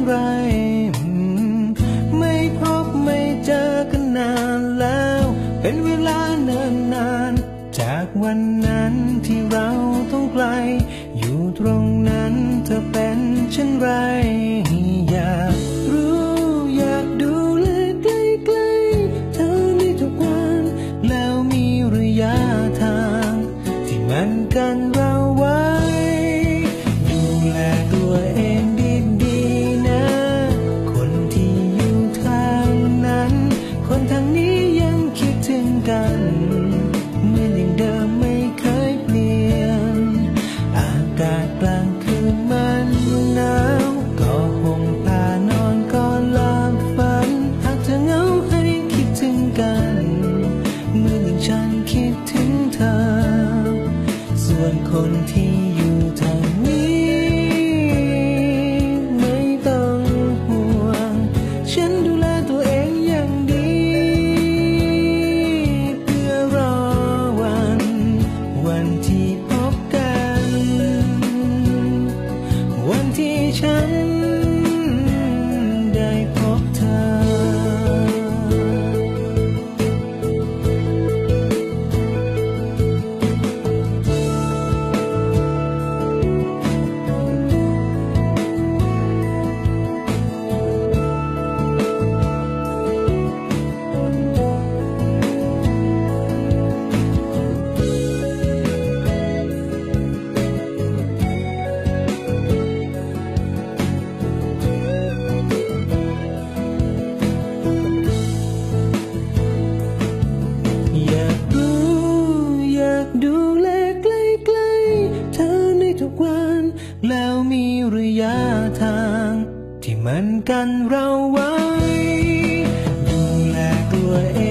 ไรไม่พบไม่เจอกันนานแล้วเป็นเวลาเนิ่นนานจากวันนั้นที่เราต้องไกลอยู่ตรงนั้นเธอเป็นเช่นไรอยากรู้อยากดูแลใกล้ๆเธอในทุกวันแล้วมีระยะทางที่มันกันเราไว้ดูแลตัวเองดีๆนะคนที่อยู่ทางนั้นคนทางนี้ยังคิดถึงกันเหมือนอย่างเดิมไม่เคยเปลี่ยนอากาศกลางคืนมันหนาวก็ห่มผ้านอนก่อนหลับฝันหากเธอเหงาให้คิดถึงกันเหมือนอย่างฉันคิดถึงเธอส่วนคนที่อยู่ทางนี้ไม่ต้องห่วงฉันดูแลตัวเองอย่างดีเพื่อรอวันที่พบกันวันที่ฉันได้พบเธออยากรู้อยากดูแลใกล้ๆเธอในทุกวันแล้วมีระยะทางที่มันกันเราไว้ดูแลตัวเอง